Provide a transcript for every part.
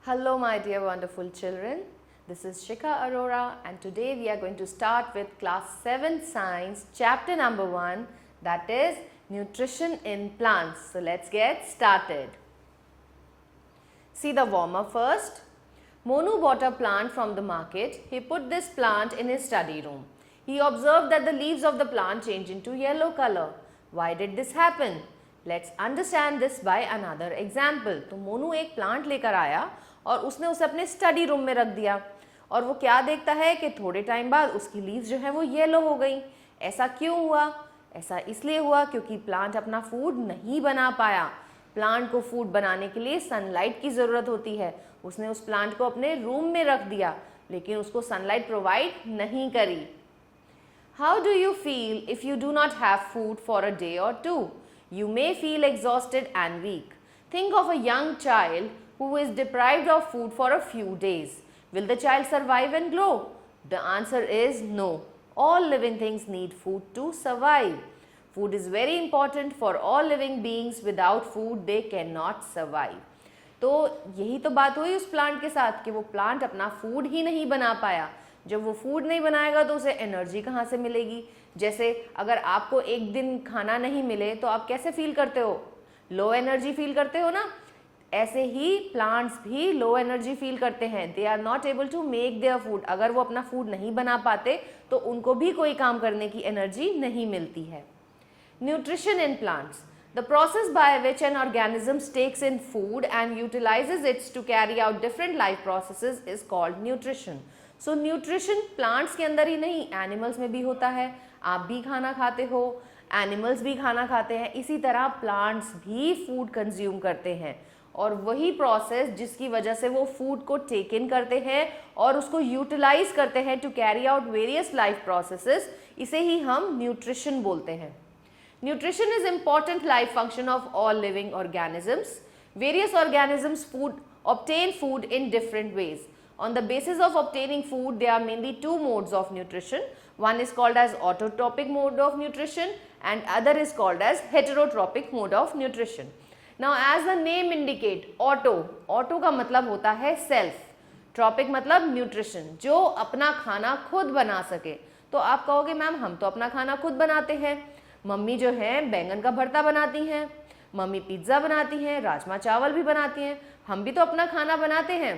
Hello my dear wonderful children, this is Shikha Arora and today we are going to start with class 7 science chapter number 1, that is nutrition in plants. So let's get started. See the warm up first. Monu bought a plant from the market. He put this plant in his study room. He observed that the leaves of the plant changed into yellow color. Why did this happen? Let's understand this by another example. तो मोनू एक plant लेकर आया और उसने उसे अपने study room में रख दिया और वो क्या देखता है कि थोड़े टाइम बाद उसकी लीव्स जो है वो येलो हो गई। ऐसा क्यों हुआ? ऐसा इसलिए हुआ क्योंकि प्लांट अपना फूड नहीं बना पाया। प्लांट को फूड बनाने के लिए सनलाइट की ज़रूरत होती है। उसने उस प्लांट को अपने रूम में रख दिया लेकिन उसको सनलाइट प्रोवाइड नहीं करी। How do you feel if you do not have food for a day or two? You may feel exhausted and weak. Think of a young child who is deprived of food for a few days. Will the child survive and grow? The answer is no. All living things need food to survive. Food is very important for all living beings. Without food, they cannot survive. तो यही तो बात हुई उस plant के साथ कि वो प्लांट अपना फूड ही नहीं बना पाया। जब वो फूड नहीं बनाएगा तो उसे एनर्जी कहाँ से मिलेगी? जैसे अगर आपको एक दिन खाना नहीं मिले तो आप कैसे फील करते हो? लो एनर्जी फील करते हो ना? ऐसे ही प्लांट्स भी लो एनर्जी फील करते हैं। They are not able to make their food. अगर वो अपना फूड नहीं बना पाते तो उनको भी कोई काम करने की एनर्जी नहीं मिलती है। Nutrition in plants, the process by which an organism takes in food and utilizes it to carry out different life processes is called nutrition. So nutrition plants के अंदर ही नहीं, animals में भी होता है। आप भी खाना खाते हो, एनिमल्स भी खाना खाते हैं, इसी तरह प्लांट्स भी फूड कंज्यूम करते हैं और वही प्रोसेस जिसकी वजह से वो फूड को टेक इन करते हैं और उसको यूटिलाइज करते हैं to carry out various life processes, इसे ही हम न्यूट्रिशन बोलते हैं। Nutrition is important life function of all living organisms. Various organisms obtain food in different ways. On the basis of obtaining food, there are mainly two modes of nutrition. One is called as autotrophic mode of nutrition and other is called as heterotrophic mode of nutrition. Now as the name indicate, auto का मतलब होता है self, tropic मतलब nutrition, जो अपना खाना खुद बना सके। तो आप कहोगे मैम हम तो अपना खाना खुद बनाते हैं, मम्मी जो है बैंगन का भरता बनाती हैं, मम्मी पिज्ज़ा बनाती हैं, राजमा चावल भी बनाती हैं, हम भी तो अपना खाना बनाते हैं।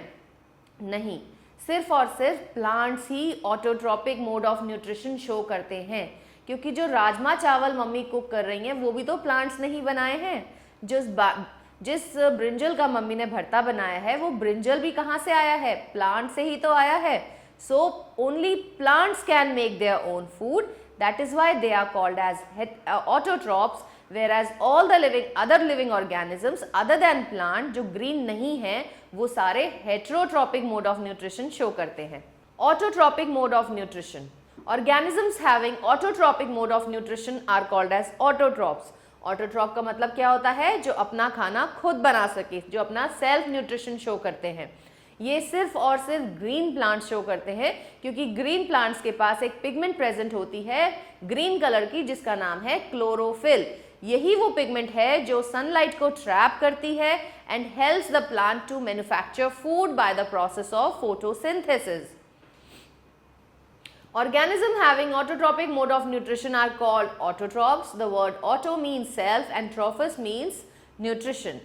नहीं, सिर्फ और सिर्फ plants he autotrophic mode of nutrition show करते हैं, क्योंकि जो राजमा चावल मम्मी कुक कर रही हैं वो भी तो प्लांट्स ने ही बनाए हैं। जिस ब्रिंजल का मम्मी ने भरता बनाया है वो ब्रिंजल भी कहाँ से आया है? प्लांट से ही तो आया है। So only plants can make their own food. That is why they are called as autotrophs, whereas all the other living organisms other than plant जो green नहीं है वो सारे heterotrophic mode of nutrition show करते हैं। Autotrophic mode of nutrition, organisms having autotrophic mode of nutrition are called as autotrophs. Autotroph का मतलब क्या होता है? जो अपना खाना खुद बना सके, जो अपना सेल्फ न्यूट्रिशन शो करते हैं। ये सिर्फ और सिर्फ ग्रीन प्लांट्स शो करते हैं, क्योंकि ग्रीन प्लांट्स के पास एक पिगमेंट प्रेजेंट होती है ग्रीन कलर की, जिसका नाम है क्लोरोफिल। यही वो पिगमेंट है जो सनलाइट को ट्रैप करती है and helps the plant to manufacture food by the process of photosynthesis. Organisms having autotrophic mode of nutrition are called autotrophs. The word auto means self and trophus means nutrition.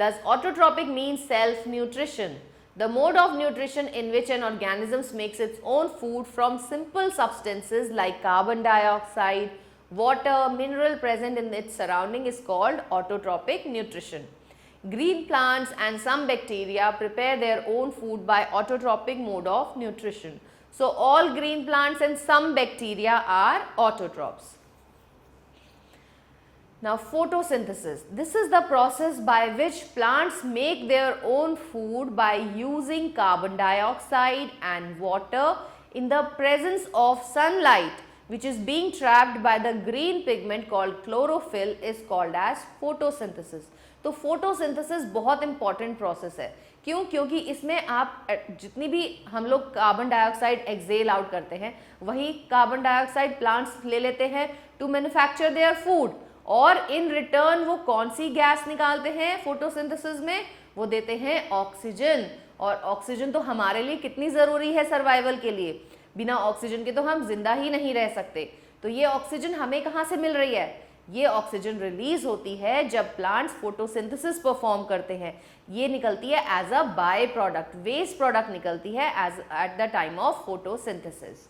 Thus autotrophic means self nutrition. The mode of nutrition in which an organism makes its own food from simple substances like carbon dioxide, water, mineral present in its surrounding is called autotrophic nutrition. Green plants and some bacteria prepare their own food by autotrophic mode of nutrition. So all green plants and some bacteria are autotrophs. Now photosynthesis, this is the process by which plants make their own food by using carbon dioxide and water in the presence of sunlight, which is being trapped by the green pigment called chlorophyll is called as photosynthesis. तो photosynthesis बहुत important process है। क्यों? क्योंकि इसमें आप जितनी भी हम लोग कार्बन डाइऑक्साइड एक्सेल आउट करते हैं वही कार्बन डाइऑक्साइड प्लांट्स ले लेते हैं टू मैन्युफैक्चर देयर फूड, और इन रिटर्न वो कौन सी गैस निकालते हैं फोटोसिंथेसिस में? वो देते हैं ऑक्सीजन, और ऑक्सीजन तो हमारे लिए कितनी ज़रूरी है सर्वाइवल के लिए, बिना ऑक्सीजन के तो हम जिंदा ही नहीं रह सकते। तो ये ऑक्सीजन हमें कहाँ से मिल रही है? ये ऑक्सीजन रिलीज होती है जब प्लांट्स फोटोसिंथेसिस परफॉर्म करते हैं। ये निकलती है as a by product, waste product निकलती है as at the time of photosynthesis.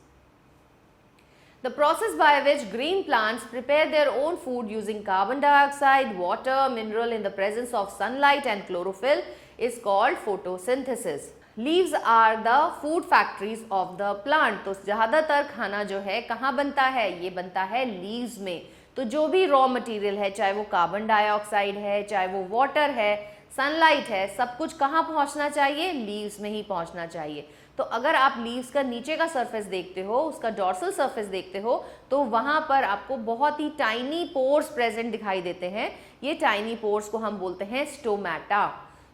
The process by which green plants prepare their own food using carbon dioxide, water, mineral in the presence of sunlight and chlorophyll is called photosynthesis. Leaves are the food factories of the plant. तो ज़्यादातर खाना जो है कहाँ बनता है? ये बनता है लीव्स में। तो जो भी रॉ मटेरियल है, चाहे वो कार्बन डाइऑक्साइड है, चाहे वो वाटर है, सनलाइट है, सब कुछ कहाँ पहुँचना चाहिए? लीव्स में ही पहुँचना चाहिए। तो अगर आप लीव्स का नीचे का सरफेस देखते हो, उसका डॉर्सल सरफेस देखते हो, तो वहाँ पर आपको बहुत ही टाइनी पोर्स प्रेजेंट दिखाई देते हैं। ये टाइनी पोर्स को हम बोलते हैं स्टोमेटा।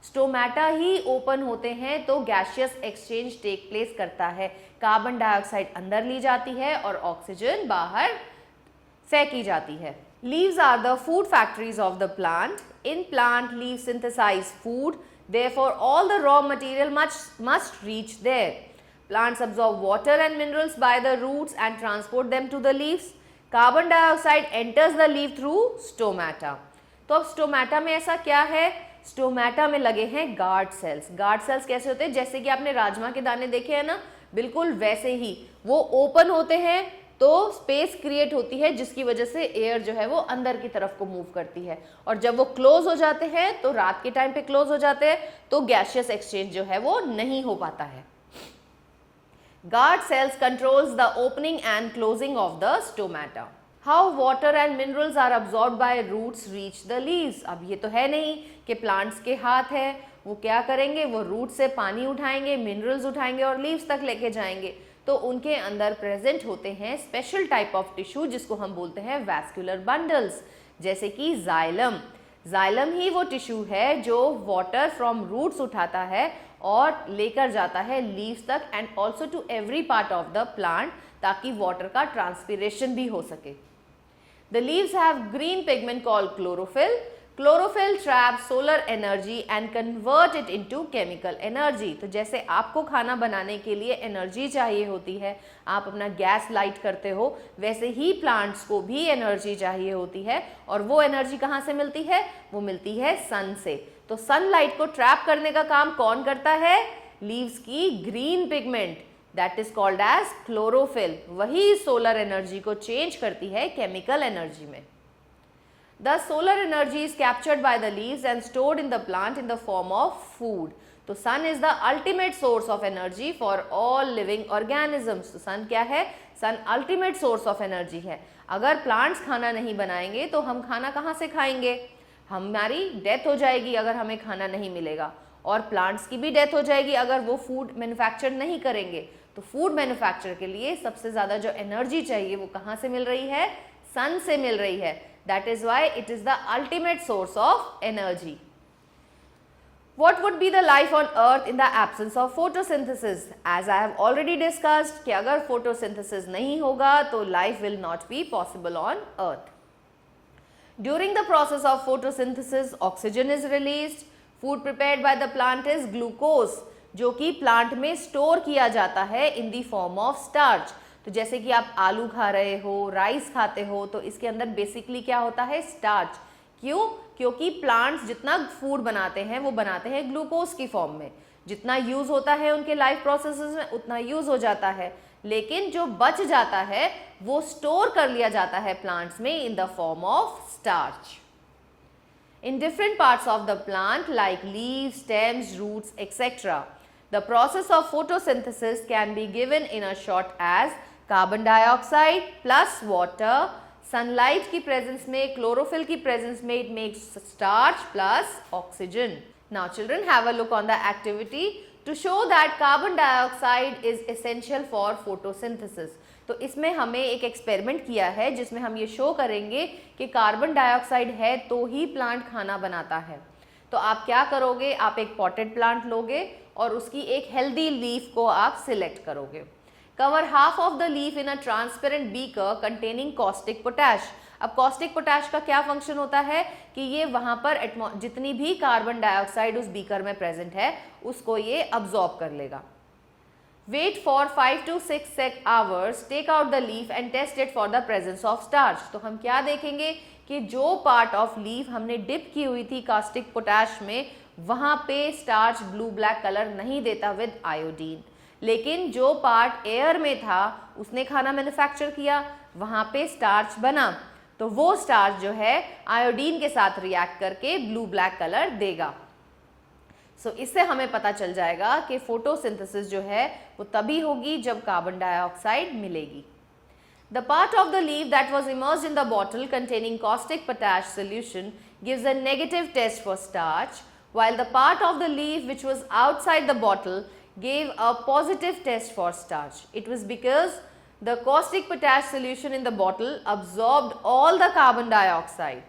स्टोमेटा ही ओपन होते हैं तो गैसियस एक्सचेंज टेक प्लेस करता है। कार्बन डाइऑक्साइड अंदर ली जाती है और ऑक्सीजन बाहर फेंकी जाती है। Leaves are the food factories of the plant. In plant, leaves synthesize food. Therefore, all the raw material must reach there. Plants absorb water and minerals by the roots and transport them to the leaves. Carbon dioxide enters the leaf through stomata. तो अब stomata में ऐसा क्या है? Stomata में लगे हैं guard cells. Guard cells कैसे होते हैं? जैसे कि आपने राजमा के दाने देखे हैं ना, बिल्कुल वैसे ही वो ओपन होते हैं तो स्पेस क्रिएट होती है जिसकी वजह से एयर जो है वो अंदर की तरफ को मूव करती है, और जब वो क्लोज हो जाते हैं तो रात के टाइम पे क्लोज हो जाते हैं तो गैसियस एक्सचेंज जो है वो नहीं हो पाता है। Guard cells controls the opening and closing of the stomata. How water and minerals are absorbed by roots reach the leaves. अब ये तो है नहीं कि प्लांट्स के हाथ है, वो क्या करेंगे? वो रूट से पानी उठाएंगे, मिनरल्स उठाएंगे और लीव्स तक लेके जाएंगे। तो उनके अंदर प्रेजेंट होते हैं स्पेशल टाइप ऑफ टिश्यू जिसको हम बोलते हैं वैस्कुलर बंडल्स, जैसे कि जाइलम। जाइलम ही वो टिश्यू है जो वाटर फ्रॉम रूट्स उठाता है और लेकर जाता है लीव्स तक and also to every part of the plant, ताकि वाटर का ट्रांसपिरेशन भी हो सके। The leaves have green pigment called chlorophyll. Chlorophyll traps solar energy and convert it into chemical energy. तो जैसे आपको खाना बनाने के लिए एनर्जी चाहिए होती है, आप अपना गैस लाइट करते हो, वैसे ही प्लांट्स को भी एनर्जी चाहिए होती है। और वो एनर्जी कहाँ से मिलती है? वो मिलती है सन से। तो सनलाइट को ट्रैप करने का काम कौन करता है? लीव्स की green pigment, that is called as chlorophyll, वही सोलर एनर्जी को चेंज करती है केमिकल एनर्जी में। The solar energy is captured by the leaves and stored in the plant in the form of food. तो sun is the ultimate source of energy for all living organisms. तो sun क्या है? Sun ultimate source of energy है। अगर plants खाना नहीं बनाएंगे तो हम खाना कहाँ से खाएंगे? हमारी डेथ हो जाएगी अगर हमें खाना नहीं मिलेगा, और प्लांट्स की भी डेथ हो जाएगी अगर वो फूड मैन्युफैक्चर नहीं करेंगे। तो फूड मैन्युफैक्चर के लिए सबसे ज़्यादा जो एनर्जी चाहिए वो कहाँ से मिल रही है? सन से मिल रही है। That is why it is the ultimate source of energy. What would be the life on earth in the absence of photosynthesis? As I have already discussed कि अगर photosynthesis नहीं होगा तो life will not be possible on earth. During the process of photosynthesis, oxygen is released. Food prepared by the plant is glucose, जो कि plant में store किया जाता है इन दी फॉर्म ऑफ स्टार्च। तो जैसे कि आप आलू खा रहे हो, राइस खाते हो, तो इसके अंदर बेसिकली क्या होता है? स्टार्च। क्यों? क्योंकि प्लांट्स जितना फूड बनाते हैं वो बनाते हैं ग्लूकोज की फॉर्म में। जितना यूज होता है उनके लाइफ प्रोसेसेस में उतना यूज हो जाता है, लेकिन जो बच जाता है वो स्टोर कर लिया जाता है प्लांट्स में इन the form of starch. In different parts of the plant like leaves, stems, roots, etc. The process of photosynthesis can be given in a short as carbon dioxide plus water, sunlight की presence में, chlorophyll की presence में, it makes starch plus oxygen. Now children, have a look on the activity to show that carbon dioxide is essential for photosynthesis. तो इसमें हमें एक experiment किया है जिसमें हम ये शो करेंगे कि कार्बन डाइऑक्साइड है तो ही प्लांट खाना बनाता है। तो आप क्या करोगे? आप एक पॉटेड प्लांट लोगे और उसकी एक हेल्दी लीफ को आप सिलेक्ट करोगे। Cover half of the leaf in a transparent beaker containing caustic potash. अब कॉस्टिक पोटैश का क्या फंक्शन होता है कि ये वहां पर जितनी भी कार्बन डाइऑक्साइड उस बीकर में प्रेजेंट है उसको ये अब्सॉर्ब कर लेगा। Wait for 5 to 6 hours, take out the leaf and test it for the presence of starch। तो हम क्या देखेंगे कि जो पार्ट ऑफ लीफ हमने डिप की हुई थी कास्टिक पोटैश में वहां पे स्टार्च ब्लू ब्लैक कलर नहीं देता विद आयोडीन, लेकिन जो पार्ट एयर में था उसने खाना मैन्युफैक्चर किया, वहां पे स्टार्च बना, तो वो स्टार्च जो है आयोडीन के साथ रिएक्ट करके ब्लू ब्लैक कलर देगा। इससे हमें पता चल जाएगा कि फोटोसिंथेसिस जो है वो तभी होगी जब कार्बन डाइऑक्साइड मिलेगी। The part of the leaf that was immersed in the bottle containing caustic potash solution gives a negative test for starch, while the part of the leaf which was outside the bottle gave a positive test for starch. It was because the caustic potash solution in the bottle absorbed all the carbon dioxide.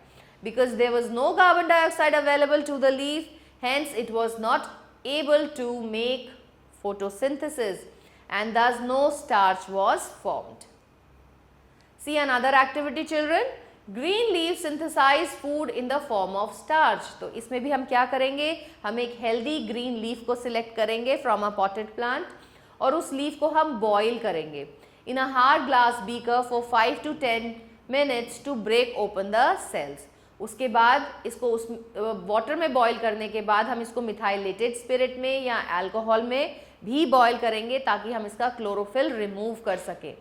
Because there was no carbon dioxide available to the leaf, hence it was not able to make photosynthesis and thus no starch was formed. See another activity children. Green leaves synthesize food in the form of starch. तो इसमें भी हम क्या करेंगे, हम एक healthy green leaf को select करेंगे from a potted plant और उस leaf को हम boil करेंगे in a hard glass beaker for 5 to 10 minutes to break open the cells. उसके बाद इसको उस वाटर में बॉईल करने के बाद हम इसको मिथाइलेटेड स्पिरिट में या अल्कोहल में भी बॉईल करेंगे ताकि हम इसका क्लोरोफिल रिमूव कर सके।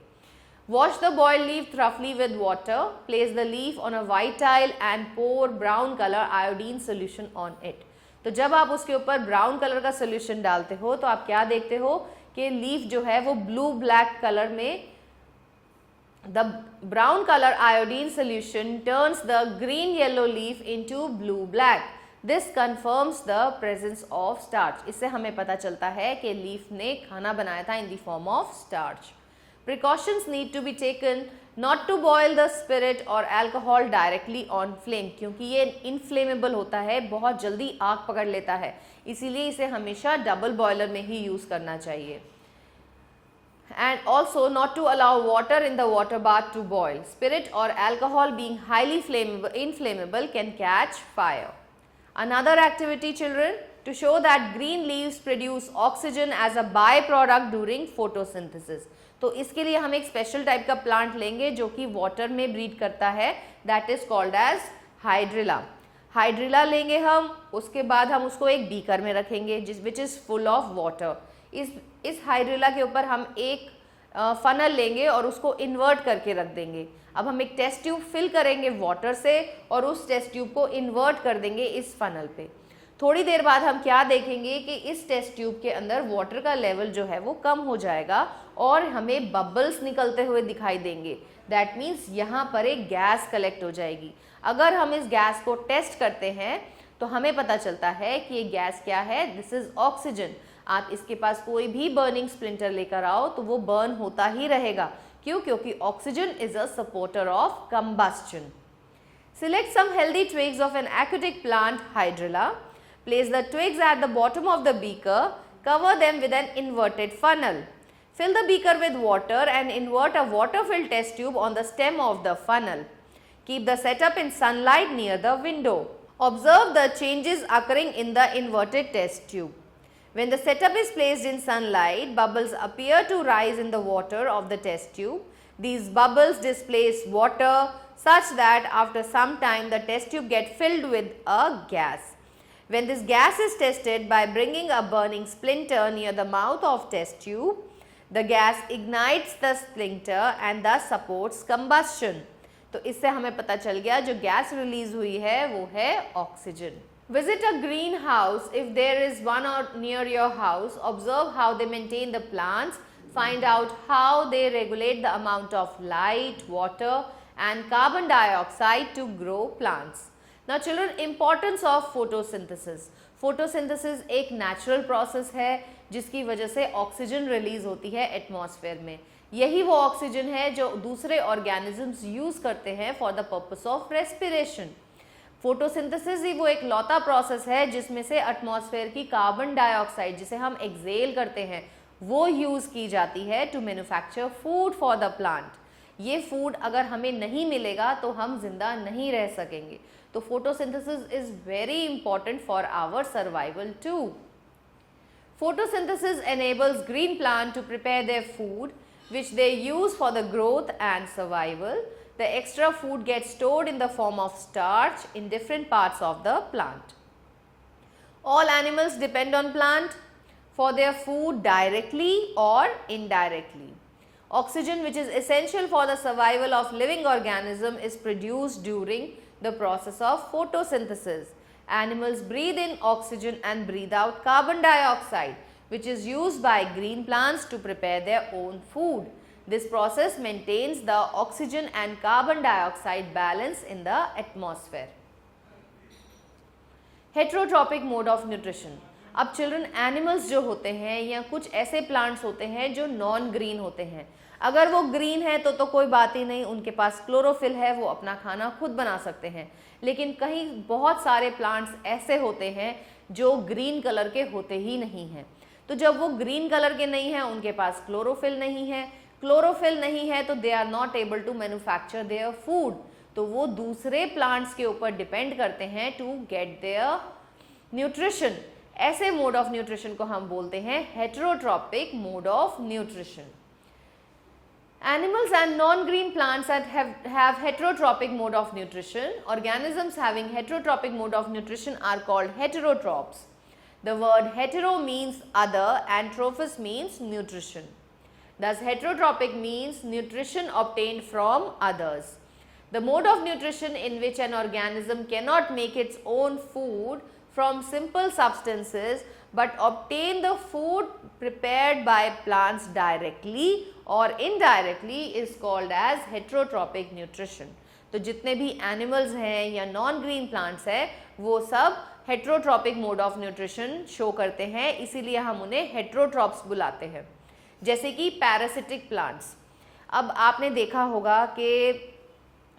Wash the boiled leaf thoroughly with water, place the leaf on a white tile and pour brown colour iodine solution on it. तो जब आप उसके ऊपर ब्राउन कलर का सोल्यूशन डालते हो तो आप क्या देखते हो कि लीफ जो है वो ब्लू ब्लैक कलर में, the brown color iodine solution turns the green yellow leaf into blue black. This confirms the presence of starch. इससे हमें पता चलता है कि लीफ ने खाना बनाया था in the form of starch. Precautions need to be taken not to boil the spirit or alcohol directly on flame, क्योंकि ये inflammable होता है, बहुत जल्दी आग पकड़ लेता है, इसीलिए इसे हमेशा डबल बॉयलर में ही यूज करना चाहिए। And also not to allow water in the water bath to boil. Spirit or alcohol being highly inflammable can catch fire. Another activity children, to show that green leaves produce oxygen as a byproduct during photosynthesis. तो इसके लिए हम एक special type का plant लेंगे जो कि water में ब्रीड करता है, that is called as hydrilla. Hydrilla लेंगे हम, उसके बाद हम उसको एक बीकर में रखेंगे which is full of water. इस हाइड्रिला के ऊपर हम एक फनल लेंगे और उसको इन्वर्ट करके रख देंगे। अब हम एक टेस्ट ट्यूब फिल करेंगे वाटर से और उस टेस्ट ट्यूब को इन्वर्ट कर देंगे इस फनल पे। थोड़ी देर बाद हम क्या देखेंगे कि इस टेस्ट ट्यूब के अंदर वाटर का लेवल जो है वो कम हो जाएगा और हमें बबल्स निकलते हुए दिखाई देंगे। दैट मीन्स यहाँ पर एक गैस कलेक्ट हो जाएगी। अगर हम इस गैस को टेस्ट करते हैं तो हमें पता चलता है कि ये गैस क्या है, दिस इज ऑक्सीजन। आप इसके पास कोई भी बर्निंग स्प्लिंटर लेकर आओ तो वो बर्न होता ही रहेगा। क्यों? क्योंकि oxygen is a supporter of combustion. Select some healthy twigs of an aquatic plant, Hydrilla. Place the twigs at the bottom of the beaker. Cover them with an inverted funnel. Fill the beaker with water and invert a water-filled test tube on the stem of the funnel. Keep the setup in sunlight near the window. Observe the changes occurring in the inverted test tube. When the setup is placed in sunlight, bubbles appear to rise in the water of the test tube. These bubbles displace water such that after some time the test tube gets filled with a gas. When this gas is tested by bringing a burning splinter near the mouth of test tube, the gas ignites the splinter and thus supports combustion. तो इससे हमें पता चल गया जो gas release हुई है वो है oxygen. Visit a greenhouse if there is one or near your house. Observe how they maintain the plants. Find out how they regulate the amount of light, water and carbon dioxide to grow plants. Now children, importance of photosynthesis. Photosynthesis एक natural process है जिसकी वजह से oxygen release होती है atmosphere में। यही वो ऑक्सीजन है जो दूसरे ऑर्गेनिजम्स यूज करते हैं for the purpose of respiration. Photosynthesis ही वो एक लौता प्रोसेस है जिसमें से एटमॉस्फेयर की कार्बन डाइऑक्साइड जिसे हम एक्सेल करते हैं वो यूज की जाती है to manufacture food for the plant. ये फूड अगर हमें नहीं मिलेगा तो हम जिंदा नहीं रह सकेंगे। तो photosynthesis is very important for our survival too. Photosynthesis enables green plant to prepare their food which they use for the growth and survival. The extra food gets stored in the form of starch in different parts of the plant. All animals depend on plant for their food directly or indirectly. Oxygen, which is essential for the survival of living organism, is produced during the process of photosynthesis. Animals breathe in oxygen and breathe out carbon dioxide, which is used by green plants to prepare their own food. This process maintains the oxygen and carbon dioxide balance in the atmosphere. Heterotrophic mode of nutrition. अब children animals जो होते हैं या कुछ ऐसे plants होते हैं जो नॉन ग्रीन होते हैं। अगर वो ग्रीन है तो कोई बात ही नहीं, उनके पास क्लोरोफिल है, वो अपना खाना खुद बना सकते हैं। लेकिन कहीं बहुत सारे प्लांट्स ऐसे होते हैं जो ग्रीन कलर के होते ही नहीं हैं। तो जब वो ग्रीन कलर के नहीं हैं, उनके पास क्लोरोफिल नहीं है, क्लोरोफिल नहीं है तो they are not able to manufacture their food. तो वो दूसरे प्लांट्स के ऊपर डिपेंड करते हैं टू गेट देयर न्यूट्रिशन। ऐसे मोड ऑफ न्यूट्रिशन को हम बोलते हैं heterotrophic mode of nutrition. Animals and non-green plants that have heterotrophic mode of nutrition. Organisms having heterotrophic mode of nutrition are called heterotrophs. The word hetero means other and trophos means nutrition. Thus, heterotrophic means nutrition obtained from others. The mode of nutrition in which an organism cannot make its own food from simple substances but obtain the food prepared by plants directly or indirectly is called as heterotrophic nutrition. तो जितने भी animals हैं या non green plants हैं वो सब heterotrophic mode of nutrition show करते हैं, इसीलिए हम उन्हें हेटेरोट्रॉप्स बुलाते हैं। जैसे कि पैरासिटिक प्लांट्स। अब आपने देखा होगा कि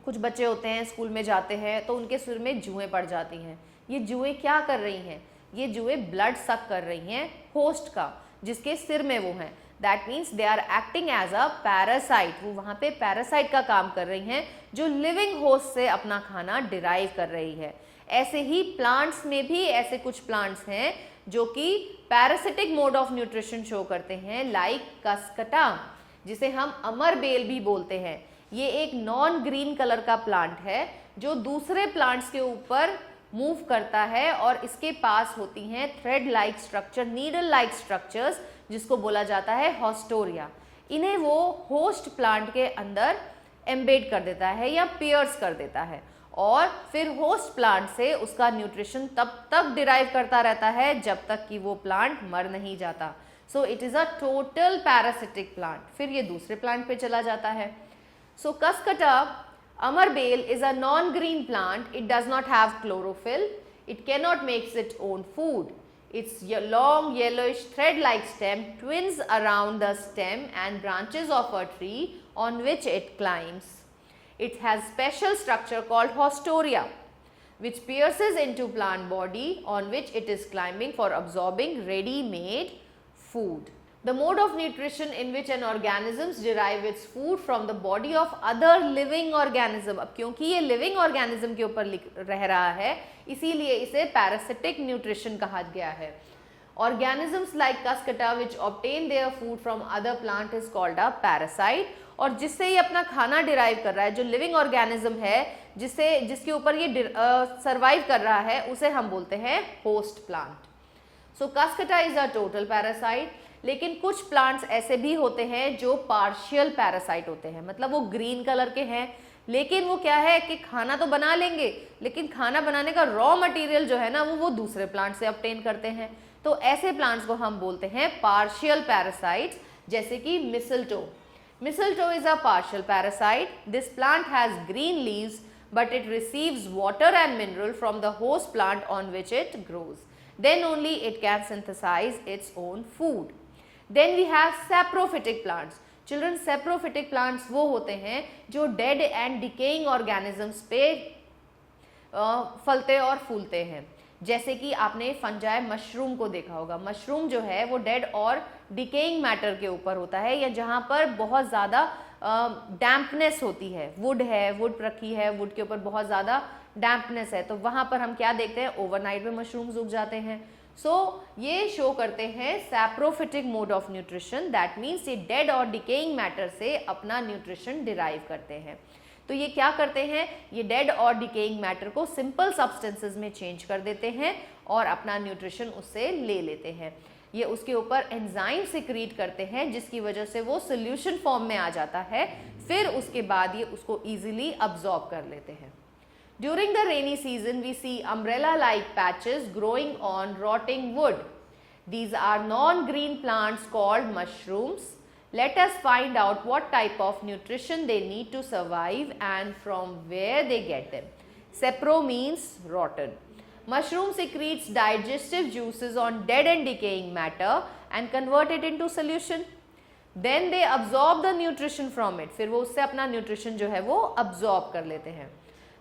कुछ बच्चे होते हैं स्कूल में जाते हैं तो उनके सिर में जुएं पड़ जाती हैं। ये जुएं क्या कर रही हैं? ये जुएं ब्लड सक कर रही हैं होस्ट का जिसके सिर में वो हैं। That means they are acting as a parasite. वो वहाँ पे पैरासाइट का काम कर रही हैं जो लिविंग होस्ट से अपना खाना डिराइव कर रही है। ऐसे ही प्लांट्स में भी ऐसे कुछ प्लांट्स हैं जो कि parasitic mode of nutrition show करते हैं, लाइक कसकटा जिसे हम अमर बेल भी बोलते हैं। ये एक नॉन ग्रीन कलर का प्लांट है जो दूसरे प्लांट्स के ऊपर मूव करता है और इसके पास होती हैं thread like structure, needle like structures जिसको बोला जाता है हॉस्टोरिया। इन्हें वो होस्ट प्लांट के अंदर एम्बेड कर देता है या पियर्स कर देता है और फिर होस्ट प्लांट से उसका न्यूट्रिशन तब तक डिराइव करता रहता है जब तक कि वो प्लांट मर नहीं जाता। So it is a total parasitic plant. फिर ये दूसरे प्लांट पे चला जाता है। सो Cuscuta Amar bale is a non-green plant. It does not have chlorophyll. It cannot make its own food. Its long yellowish thread-like stem twines around the stem and branches of a tree on which it climbs. It has special structure called haustoria, which pierces into plant body on which it is climbing for absorbing ready-made food. The mode of nutrition in which an organism derive its food from the body of other living organism. अब क्योंकि ये living organism के ऊपर रह रहा है इसीलिए इसे parasitic nutrition कहा गया है। Organisms like Cuscuta which obtain their food from other plant is called a parasite और जिससे ये अपना खाना डिराइव कर रहा है, जो लिविंग ऑर्गेनिज्म है जिसके ऊपर ये सर्वाइव कर रहा है उसे हम बोलते हैं host plant. So Cuscuta is a total parasite. लेकिन कुछ प्लांट्स ऐसे भी होते हैं जो पार्शियल पैरासाइट होते हैं, मतलब वो ग्रीन कलर के हैं लेकिन वो क्या है कि खाना तो बना लेंगे लेकिन खाना बनाने का रॉ मटेरियल जो है ना वो दूसरे प्लांट से ऑब्टेन करते हैं। तो ऐसे प्लांट्स को हम बोलते हैं पार्शियल पैरासाइट्स, जैसे कि mistletoe. Mistletoe is a partial parasite. This plant has green leaves but it receives water and mineral from the host plant on which it grows. Then only it can synthesize its own food. Then we have saprophytic plants. Children, saprophytic plants वो होते हैं जो dead and decaying organisms पे फलते और फूलते हैं। जैसे कि आपने फंजाई मशरूम को देखा होगा। मशरूम जो है वो डेड और डिकेइंग मैटर के ऊपर होता है या जहाँ पर बहुत ज़्यादा डैम्पनेस होती है, वुड रखी है, वुड के ऊपर बहुत ज़्यादा डैम्पनेस है, तो वहाँ पर हम क्या देखते हैं, ओवरनाइट में मशरूम्स उग जाते हैं। ये शो करते हैं saprophytic mode of nutrition, that means ये डेड और डिकेइंग मैटर से अपना न्यूट्रिशन डिराइव करते हैं। तो ये क्या करते हैं, ये डेड और डिकेइंग मैटर को सिंपल सब्सटेंसेस में चेंज कर देते हैं और अपना न्यूट्रिशन उससे ले लेते हैं। ये उसके ऊपर एंजाइम सिक्रीट करते हैं जिसकी वजह से वो सोल्यूशन फॉर्म में आ जाता है, फिर उसके बाद ये उसको ईजिली अब्जॉर्ब कर लेते हैं। During the rainy season, we see umbrella-like patches growing on rotting wood. These are non-green plants called mushrooms. Let us find out what type of nutrition they need to survive and from where they get them. Sapro means rotten. Mushroom secretes digestive juices on dead and decaying matter and convert it into solution. Then they absorb the nutrition from it. फिर वो उससे अपना nutrition जो है वो absorb कर लेते हैं.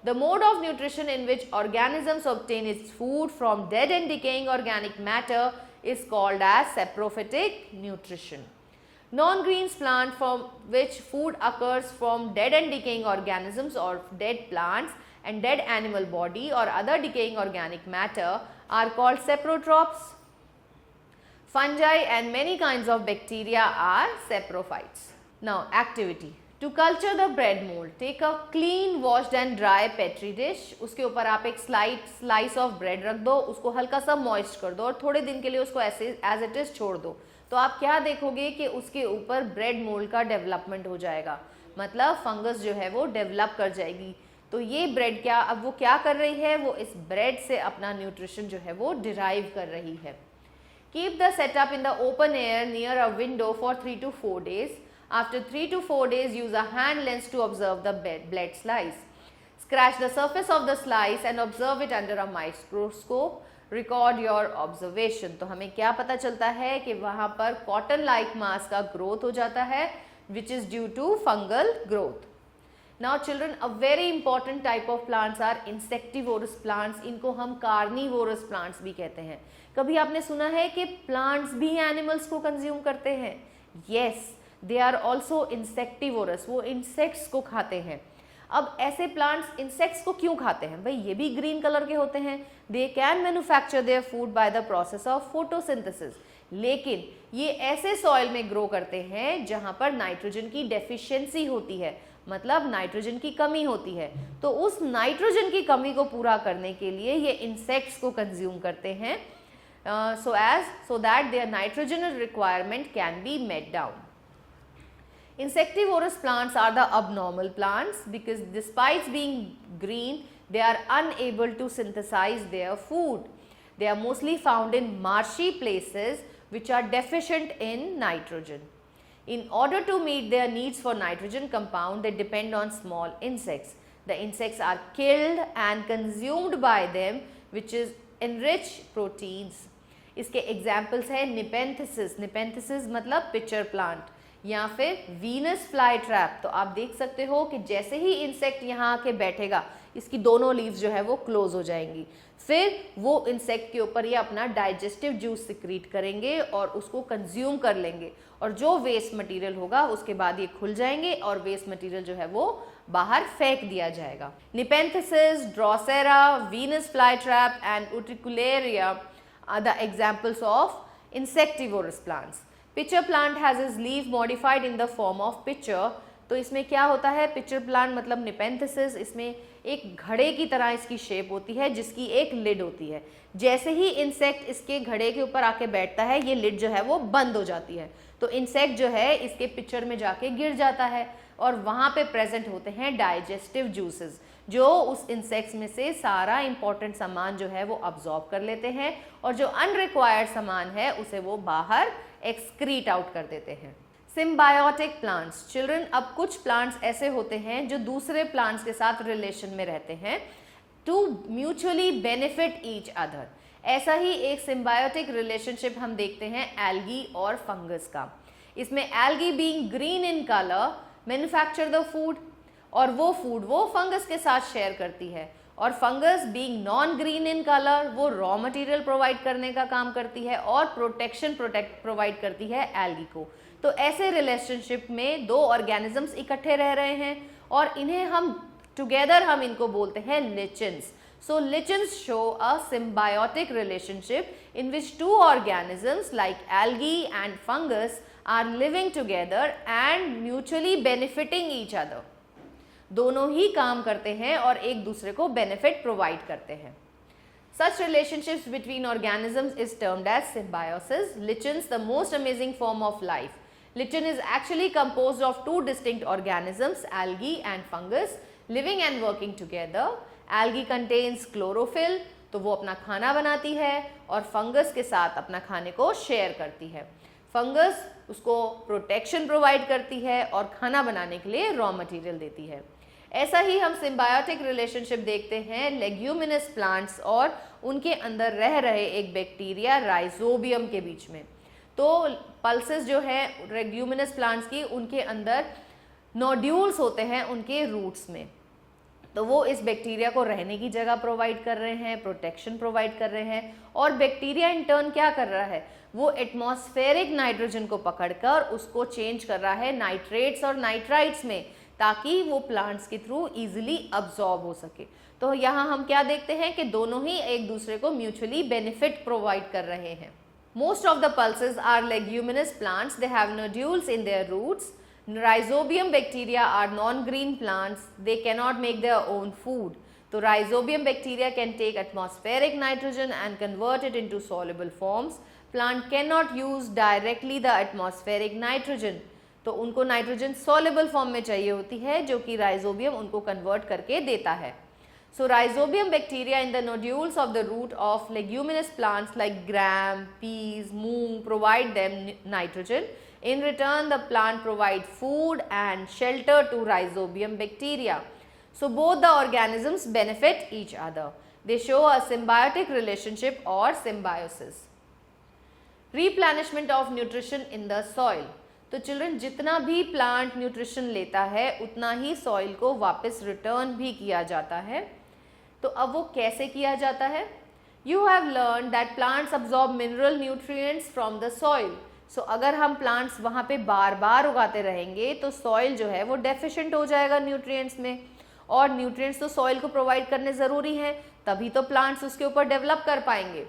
The mode of nutrition in which organisms obtain its food from dead and decaying organic matter is called as saprophytic nutrition. Non-green plants from which food occurs from dead and decaying organisms or dead plants and dead animal body or other decaying organic matter are called saprotrophs. Fungi and many kinds of bacteria are saprophytes. Now, activity. To culture the bread mold, take a clean, washed and dry petri dish. उसके ऊपर आप एक slice of bread रख दो, उसको हल्का सा moist कर दो और थोड़े दिन के लिए उसको ऐसे as it is छोड़ दो। तो आप क्या देखोगे कि उसके ऊपर ब्रेड मोल्ड का डेवलपमेंट हो जाएगा, मतलब फंगस जो है वो डेवलप कर जाएगी। तो ये ब्रेड अब वो क्या कर रही है, वो इस ब्रेड से अपना न्यूट्रिशन जो है वो डिराइव कर रही है। Keep the setup in the open air near a window for 3 to 4 days. After 3 to 4 days, use a hand lens to observe the blade slice. Scratch the surface of the slice and observe it under a microscope. Record your observation. तो हमें क्या पता चलता है कि वहाँ पर cotton like mass का growth हो जाता है, which is due to fungal growth. Now children, a very important type of plants are insectivorous plants. इनको हम carnivorous plants भी कहते हैं। कभी आपने सुना है कि plants भी animals को consume करते हैं? Yes. They are also insectivorous, वो इंसेक्ट्स को खाते हैं। अब ऐसे प्लांट्स इंसेक्ट्स को क्यों खाते हैं भाई, ये भी ग्रीन कलर के होते हैं। They can manufacture their food by the process of photosynthesis, लेकिन ये ऐसे सॉइल में ग्रो करते हैं जहां पर नाइट्रोजन की डेफिशिएंसी होती है, मतलब नाइट्रोजन की कमी होती है। तो उस नाइट्रोजन की कमी को पूरा करने के लिए ये इंसेक्ट्स को कंज्यूम करते हैं, so that their nitrogen requirement can be met down. Insectivorous plants are the abnormal plants because despite being green, they are unable to synthesize their food. They are mostly found in marshy places which are deficient in nitrogen. In order to meet their needs for nitrogen compound, they depend on small insects. The insects are killed and consumed by them, which is enrich proteins. इसके examples है Nepenthes. Nepenthes मतलब pitcher plant या फिर Venus fly trap. तो आप देख सकते हो कि जैसे ही इंसेक्ट यहाँ आके बैठेगा, इसकी दोनों लीव्स जो है वो क्लोज हो जाएंगी, फिर वो इंसेक्ट के ऊपर ये अपना डाइजेस्टिव जूस सिक्रीट करेंगे और उसको कंज्यूम कर लेंगे, और जो वेस्ट मटेरियल होगा उसके बाद ये खुल जाएंगे और वेस्ट मटेरियल जो है वो बाहर फेंक दिया जाएगा। Nepenthes, Drosera, Venus fly trap and Utricularia are the examples of insectivorous plants. Pitcher plant has is leave modified in the form of pitcher. तो इसमें क्या होता है, पिचर प्लांट मतलब निपेंथेसिस, इसमें एक घड़े की तरह इसकी शेप होती है जिसकी एक लिड होती है। जैसे ही इंसेक्ट इसके घड़े के ऊपर आके बैठता है, ये लिड जो है वो बंद हो जाती है, तो इंसेक्ट जो है इसके पिचर में जाके गिर जाता है और वहाँ पे प्रेजेंट होते हैं डाइजेस्टिव जूसेस, जो उस इंसेक्ट्स में से सारा इंपॉर्टेंट सामान जो है वो अब्जॉर्ब कर लेते हैं और जो अनरिक्वायर्ड सामान है उसे वो बाहर एक्सक्रीट आउट कर देते हैं। Symbiotic plants. चिल्ड्रन, अब कुछ प्लांट्स ऐसे होते हैं जो दूसरे प्लांट्स के साथ रिलेशन में रहते हैं two mutually benefit each other. ऐसा ही एक सिम्बायोटिक रिलेशनशिप हम देखते हैं एल्गी और फंगस का। इसमें algae being green in colour manufacture the food, और वो फूड वो फंगस के साथ शेयर करती है, और fungus being non green in colour वो रॉ मटेरियल प्रोवाइड करने का काम करती है और प्रोटेक्शन प्रोवाइड करती है एल्गी को। तो ऐसे रिलेशनशिप में दो ऑर्गेनिजम्स इकट्ठे रह रहे हैं और इन्हें हम टुगेदर हम इनको बोलते हैं लिचेंस। So lichens show a symbiotic relationship in which two organisms like algae and fungus are living together and mutually benefiting each other. दोनों ही काम करते हैं और एक दूसरे को बेनिफिट प्रोवाइड करते हैं। Such relationships between organisms is termed as symbiosis. Lichens, the most amazing form of life. Lichen is actually composed of two distinct organisms, algae and fungus, living and working together. Algae contains chlorophyll, तो वो अपना खाना बनाती है और fungus के साथ अपना खाने को शेयर करती है। फंगस उसको प्रोटेक्शन प्रोवाइड करती है और खाना बनाने के लिए रॉ मटेरियल देती है। ऐसा ही हम सिम्बायोटिक रिलेशनशिप देखते हैं लेग्यूमिनस प्लांट्स और उनके अंदर रह रहे एक बैक्टीरिया राइजोबियम के बीच में। तो पल्सेस जो है लेग्यूमिनस प्लांट्स की, उनके अंदर नोड्यूल्स होते हैं उनके रूट्स में, तो वो इस बैक्टीरिया को रहने की जगह प्रोवाइड कर रहे हैं, प्रोटेक्शन प्रोवाइड कर रहे हैं। और बैक्टीरिया इन टर्न क्या कर रहा है, वो एटमॉस्फेरिक नाइट्रोजन को पकड़कर उसको चेंज कर रहा है नाइट्रेट्स और नाइट्राइट्स में, ताकि वो प्लांट्स के थ्रू इजीली अब्सॉर्ब हो सके। तो यहाँ हम क्या देखते हैं कि दोनों ही एक दूसरे को म्यूचुअली बेनिफिट प्रोवाइड कर रहे हैं। Most of the pulses are leguminous plants, they have nodules in their roots. Rhizobium bacteria are non-green plants. They cannot make their own food. So Rhizobium bacteria can take atmospheric nitrogen and convert it into soluble forms. Plant cannot use directly the atmospheric nitrogen. तो उनको nitrogen soluble form में चाहिए होती है, जो कि Rhizobium उनको convert करके देता है। So Rhizobium bacteria in the nodules of the root of leguminous plants like gram, peas, moong provide them nitrogen. In return, the plant provides food and shelter to Rhizobium bacteria. So both the organisms benefit each other. They show a symbiotic relationship or symbiosis. Replenishment of nutrition in the soil. तो children, जितना भी plant nutrition लेता है उतना ही soil को वापस return भी किया जाता है। तो अब वो कैसे किया जाता है? You have learned that plants absorb mineral nutrients from the soil. So अगर हम प्लांट्स वहाँ पे बार बार उगाते रहेंगे तो सॉइल जो है वो डेफिशिएंट हो जाएगा न्यूट्रिएंट्स में, और न्यूट्रिएंट्स तो सॉइल को प्रोवाइड करने ज़रूरी हैं, तभी तो प्लांट्स उसके ऊपर डेवलप कर पाएंगे।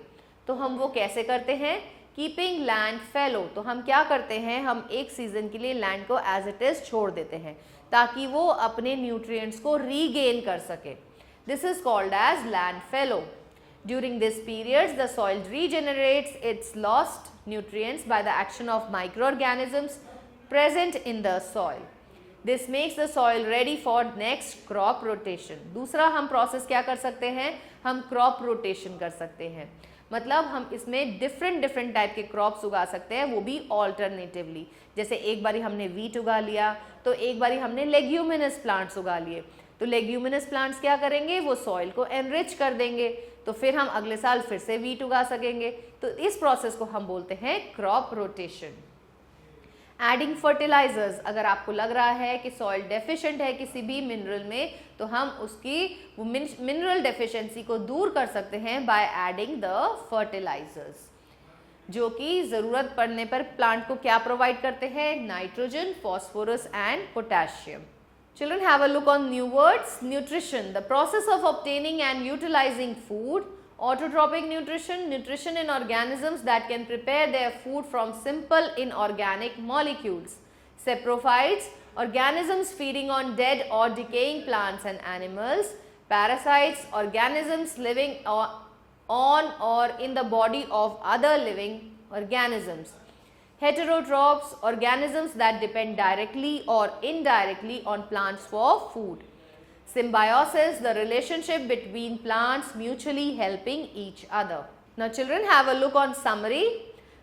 तो हम वो कैसे करते हैं? Keeping land fellow. तो हम क्या करते हैं, हम एक सीजन के लिए लैंड को एज इट इज छोड़ देते हैं ताकि वो अपने न्यूट्रिएंट्स को रीगेन कर सके। This is called as land fallow. During this period, the soil regenerates its lost nutrients by the action of microorganisms present in the soil. This makes the soil ready for next crop rotation. दूसरा हम process क्या कर सकते हैं, हम crop rotation कर सकते हैं। मतलब हम इसमें डिफरेंट टाइप के क्रॉप्स उगा सकते हैं, वो भी ऑल्टरनेटिवली। जैसे एक बारी हमने वीट उगा लिया, तो एक बारी हमने लेग्यूमिनस प्लांट्स उगा लिए। तो लेग्यूमिनस प्लांट्स क्या करेंगे, वो सॉइल को एनरिच कर देंगे, तो फिर हम अगले साल फिर से वीट उगा सकेंगे। तो इस प्रोसेस को हम बोलते हैं क्रॉप रोटेशन। एडिंग फर्टिलाइजर्स, अगर आपको लग रहा है कि सॉइल डेफिशिएंट है किसी भी मिनरल में, तो हम उसकी वो मिनरल डेफिशिएंसी को दूर कर सकते हैं बाय एडिंग द फर्टिलाइजर्स, जो कि ज़रूरत पड़ने पर प्लांट को क्या प्रोवाइड करते हैं, nitrogen, phosphorus and potassium. Children, have a look on new words. Nutrition, the process of obtaining and utilizing food. Autotrophic nutrition, nutrition in organisms that can prepare their food from simple inorganic molecules. Saprophytes, organisms feeding on dead or decaying plants and animals. Parasites, organisms living on or in the body of other living organisms. Heterotrophs, organisms that depend directly or indirectly on plants for food. Symbiosis, the relationship between plants mutually helping each other. Now children, have a look on summary.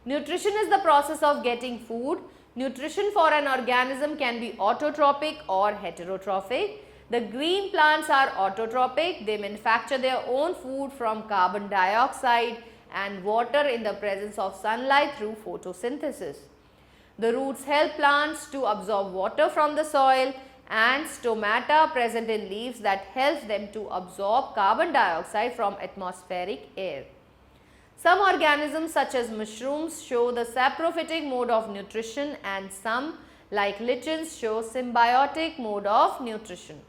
Nutrition is the process of getting food. Nutrition for an organism can be autotrophic or heterotrophic. The green plants are autotrophic. They manufacture their own food from carbon dioxide and water in the presence of sunlight through photosynthesis. The roots help plants to absorb water from the soil. and stomata present in leaves that helps them to absorb carbon dioxide from atmospheric air. Some organisms such as mushrooms show the saprophytic mode of nutrition, and some like lichens show symbiotic mode of nutrition.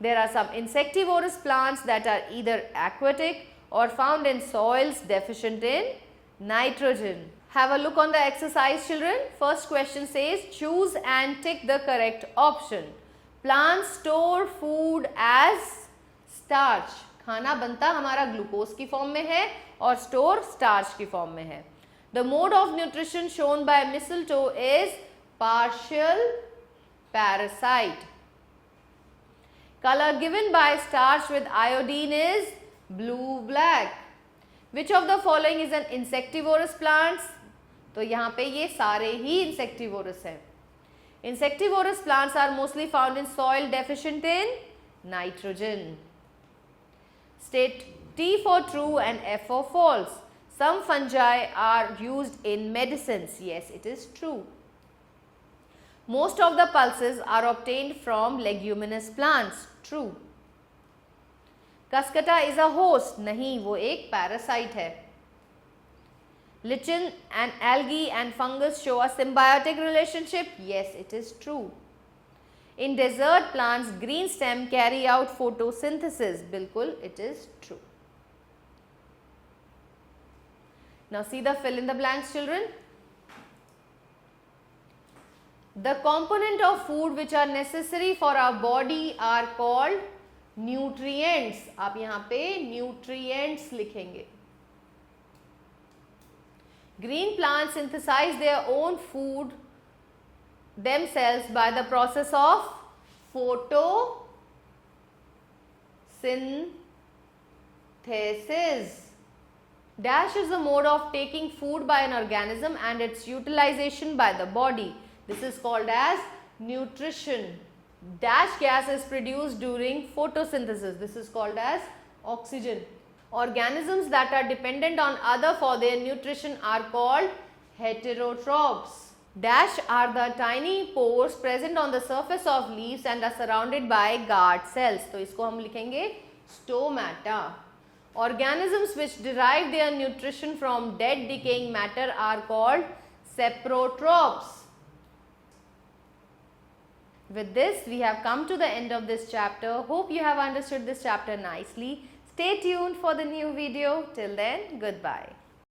There are some insectivorous plants that are either aquatic or found in soils deficient in nitrogen. Have a look on the exercise, children. First question says choose and tick the correct option. Plants store food as starch. खाना बनता हमारा glucose की form में है और store starch की form में है. The mode of nutrition shown by mistletoe is partial parasite. Color given by starch with iodine is blue-black. Which of the following is an insectivorous plants? तो यहाँ पे ये सारे ही insectivorous हैं. Insectivorous plants are mostly found in soil deficient in nitrogen. State T for true and F for false. Some fungi are used in medicines. Yes, it is true. Most of the pulses are obtained from leguminous plants. True. Cuscuta is a host. नहीं, वो एक parasite है. Lichen and algae and fungus show a symbiotic relationship. Yes, it is true. In desert plants, green stem carry out photosynthesis. बिल्कुल, it is true. Now see the fill in the blanks, children. The component of food which are necessary for our body are called nutrients. आप यहाँ पे nutrients लिखेंगे. Green plants synthesize their own food themselves by the process of photosynthesis. Dash is the mode of taking food by an organism and its utilization by the body. This is called as nutrition. Dash gas is produced during photosynthesis. This is called as oxygen. Organisms that are dependent on other for their nutrition are called heterotrophs. Dash are the tiny pores present on the surface of leaves and are surrounded by guard cells. तो इसको हम लिखेंगे stomata. Organisms which derive their nutrition from dead decaying matter are called saprotrophs. With this, we have come to the end of this chapter. Hope you have understood this chapter nicely. Stay tuned for the new video. Till then, goodbye.